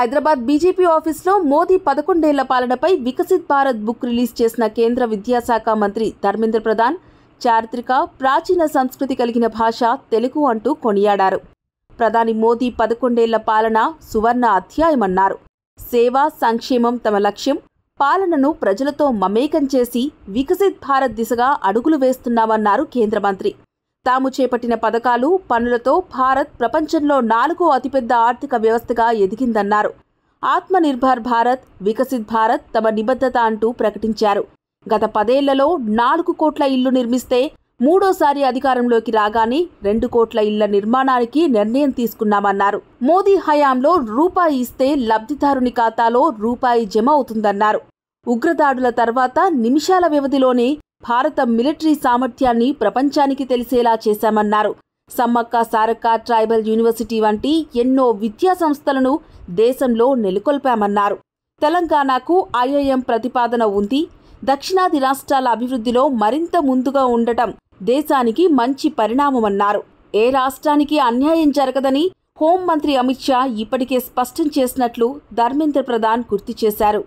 Hyderabad BJP ఆఫీస్లో మోదీ 11 ఏళ్ల పాలనపై వికసిత్ భారత్ బుక్ రిలీజ్ చేసిన కేంద్ర విద్యాశాఖ మంత్రి ధర్మేంద్ర ప్రధాన్ చారిత్రక ప్రాచీన సంస్కృతి కలిగిన భాష తెలుగు అంటూ కొనియాడారు. ప్రధాని మోదీ 11 ఏళ్ల పాలన సువర్ణ అధ్యాయమన్నారు. సేవ, సంక్షేమం తమ లక్ష్యం. పాలనను ప్రజలతో మమేకం చేసి వికసిత్ భారత్ దిశగా అడుగులు వేస్తున్నామన్నారు కేంద్ర మంత్రి. తాము చేపట్టిన పథకాలు, పనులతో భారత్ ప్రపంచంలో 4వ అతిపెద్ద ఆర్థిక వ్యవస్థగా ఎదిగిందన్నారు. ఆత్మనిర్భర్ భారత్, వికసిత్ భారత్ తమ నిబద్ధత అంటూ ప్రకటించారు. గత 10 ఏళ్లలో 4 కోట్ల ఇళ్లు నిర్మిస్తే మూడోసారి అధికారంలోకి రాగానే 2 కోట్ల ఇళ్ల నిర్మాణానికి నిర్ణయం తీసుకున్నామన్నారు. మోదీ హయాంలో రూపాయి ఇస్తే లబ్ధిదారుని ఖాతాలో రూపాయి జమ అవుతుందన్నారు. ఉగ్రదాడుల తర్వాత నిమిషాల వ్యవధిలోనే భారత మిలిటరీ సామర్థ్యాన్ని ప్రపంచానికి తెలిసేలా చేశామన్నారు. సమ్మక్క సారక్క ట్రైబల్ యూనివర్సిటీ వంటి ఎన్నో విద్యా సంస్థలను దేశంలో నెలకొల్పామన్నారు. తెలంగాణకు ఐఐఎం ప్రతిపాదన ఉంది. దక్షిణాది రాష్ట్రాల అభివృద్ధిలో మరింత ముందుగా ఉండటం దేశానికి మంచి పరిణామమన్నారు. ఏ రాష్ట్రానికి అన్యాయం జరగదని హోంమంత్రి అమిత్ షా ఇప్పటికే స్పష్టం చేసినట్లు ధర్మేంద్ర ప్రధాన్ గుర్తు చేశారు.